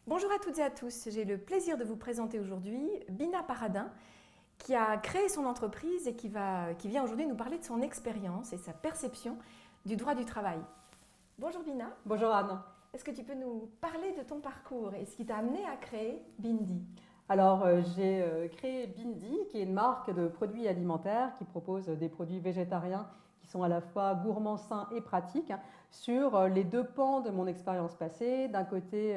Bonjour à toutes et à tous, j'ai le plaisir de vous présenter aujourd'hui Bina Paradin qui a créé son entreprise et qui vient aujourd'hui nous parler de son expérience et sa perception du droit du travail. Bonjour Bina, Bonjour Anne. est-ce que tu peux nous parler de ton parcours et ce qui t'a amené à créer Bindi? Alors, j'ai créé Bindi, qui est une marque de produits alimentaires qui propose des produits végétariens qui sont à la fois gourmands, sains et pratiques, hein, sur les deux pans de mon expérience passée. D'un côté,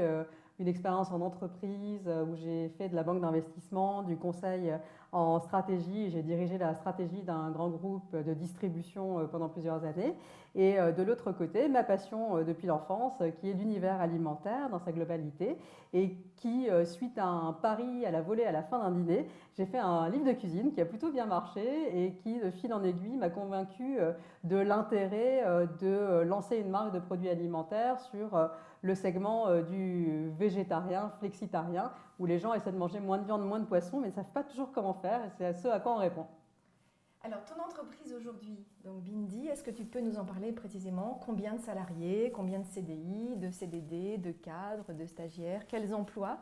une expérience en entreprise où j'ai fait de la banque d'investissement, du conseil en stratégie. J'ai dirigé la stratégie d'un grand groupe de distribution pendant plusieurs années. Et de l'autre côté, ma passion depuis l'enfance, qui est l'univers alimentaire dans sa globalité et qui, suite à un pari à la volée à la fin d'un dîner, j'ai fait un livre de cuisine qui a plutôt bien marché et qui, de fil en aiguille, m'a convaincu de l'intérêt de lancer une marque de produits alimentaires sur le segment du végétarien, flexitarien, où les gens essaient de manger moins de viande, moins de poisson, mais ne savent pas toujours comment faire, et c'est à ce à quoi on répond. Alors ton entreprise aujourd'hui, donc Bindi, est-ce que tu peux nous en parler précisément? Combien de salariés, combien de CDI, de CDD, de cadres, de stagiaires, quels emplois?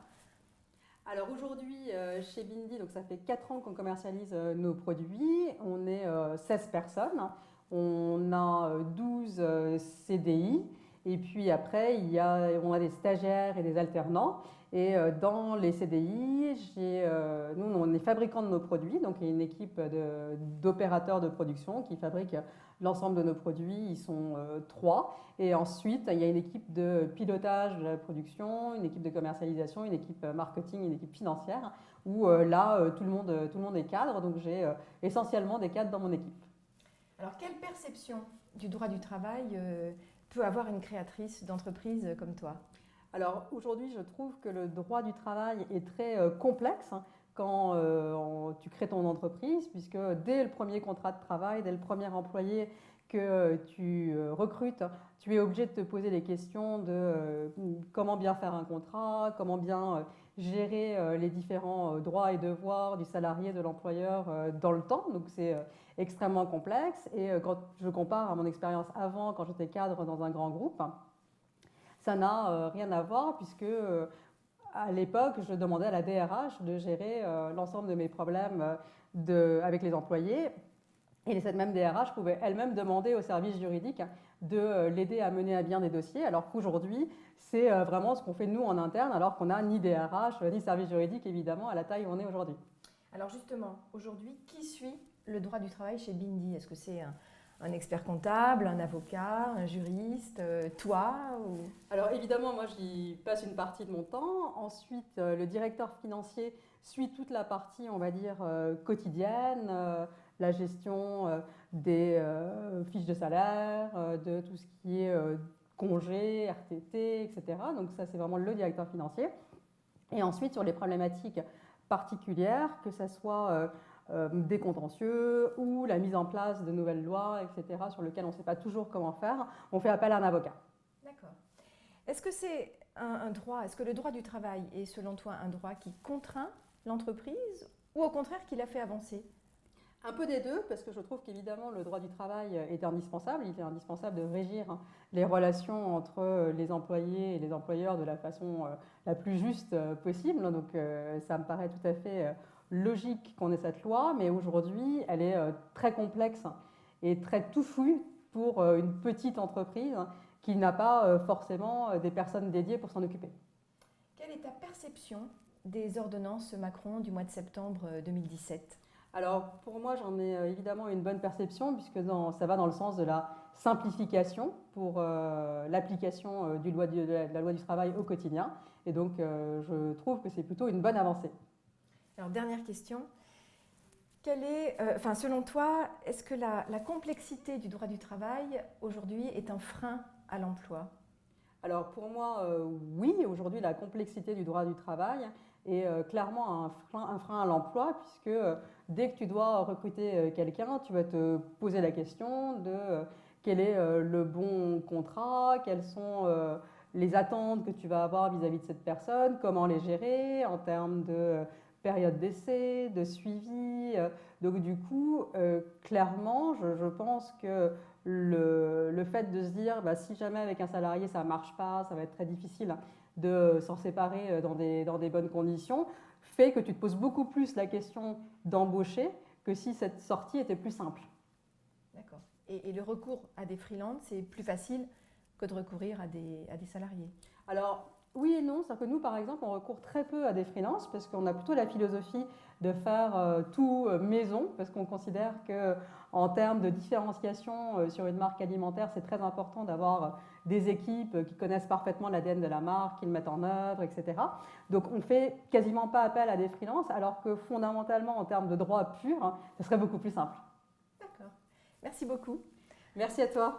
Alors aujourd'hui, chez Bindi, donc ça fait 4 ans qu'on commercialise nos produits. On est 16 personnes. On a 12 CDI. Et puis après, on a des stagiaires et des alternants. Et dans les CDI, nous, on est fabricants de nos produits. Donc il y a une équipe d'opérateurs de production qui fabriquent l'ensemble de nos produits. Ils sont 3. Et ensuite, il y a une équipe de pilotage de la production, une équipe de commercialisation, une équipe marketing, une équipe financière, où là, tout le monde est cadre. Donc j'ai essentiellement des cadres dans mon équipe. Alors quelle perception du droit du travail peut avoir une créatrice d'entreprise comme toi? Alors aujourd'hui, je trouve que le droit du travail est très complexe, hein, quand tu crées ton entreprise, puisque dès le premier contrat de travail, dès le premier employé que tu recrutes, tu es obligé de te poser les questions de comment bien faire un contrat, comment bien gérer les différents droits et devoirs du salarié, de l'employeur dans le temps. Donc c'est extrêmement complexe. Et quand je compare à mon expérience avant, quand j'étais cadre dans un grand groupe, ça n'a rien à voir puisque à l'époque, je demandais à la DRH de gérer l'ensemble de mes problèmes avec les employés. Et cette même DRH pouvait elle-même demander au service juridique de l'aider à mener à bien des dossiers, alors qu'aujourd'hui, c'est vraiment ce qu'on fait nous en interne, alors qu'on n'a ni DRH, ni service juridique, évidemment, à la taille où on est aujourd'hui. Alors justement, aujourd'hui, qui suit le droit du travail chez Bindi? Est-ce que c'est un expert comptable, un avocat, un juriste, toi ou... Alors évidemment, moi j'y passe une partie de mon temps. Ensuite, le directeur financier suit toute la partie, on va dire, quotidienne, la gestion des fiches de salaire, de tout ce qui est congés, RTT, etc. Donc ça, c'est vraiment le directeur financier. Et ensuite, sur les problématiques particulières, que ce soit des contentieux ou la mise en place de nouvelles lois, etc., sur lesquelles on ne sait pas toujours comment faire, on fait appel à un avocat. D'accord. Est-ce que c'est un droit, est-ce que le droit du travail est selon toi un droit qui contraint l'entreprise ou au contraire qui la fait avancer? Un peu des deux, parce que je trouve qu'évidemment le droit du travail est indispensable. Il est indispensable de régir les relations entre les employés et les employeurs de la façon la plus juste possible. Donc ça me paraît tout à fait logique qu'on ait cette loi, mais aujourd'hui elle est très complexe et très touffue pour une petite entreprise qui n'a pas forcément des personnes dédiées pour s'en occuper. Quelle est ta perception des ordonnances Macron du mois de septembre 2017? Alors pour moi, j'en ai évidemment une bonne perception puisque ça va dans le sens de la simplification pour l'application de la loi du travail au quotidien. Et donc je trouve que c'est plutôt une bonne avancée. Alors dernière question, selon toi, est-ce que la complexité du droit du travail aujourd'hui est un frein à l'emploi? Alors pour moi, oui, aujourd'hui la complexité du droit du travail est clairement un frein à l'emploi puisque dès que tu dois recruter quelqu'un, tu vas te poser la question de quel est le bon contrat, quelles sont les attentes que tu vas avoir vis-à-vis de cette personne, comment les gérer en termes de période d'essai, de suivi. Donc du coup, clairement, je pense que le fait de se dire bah, si jamais avec un salarié ça ne marche pas, ça va être très difficile de s'en séparer dans des bonnes conditions, fait que tu te poses beaucoup plus la question d'embaucher que si cette sortie était plus simple. D'accord. Et le recours à des freelances, c'est plus facile que de recourir à des salariés? Alors, oui et non. C'est-à-dire que nous, par exemple, on recourt très peu à des freelances parce qu'on a plutôt la philosophie de faire tout maison, parce qu'on considère qu'en termes de différenciation sur une marque alimentaire, c'est très important d'avoir des équipes qui connaissent parfaitement l'ADN de la marque, qui le mettent en œuvre, etc. Donc, on ne fait quasiment pas appel à des freelances, alors que fondamentalement, en termes de droit pur, hein, ce serait beaucoup plus simple. D'accord. Merci beaucoup. Merci à toi.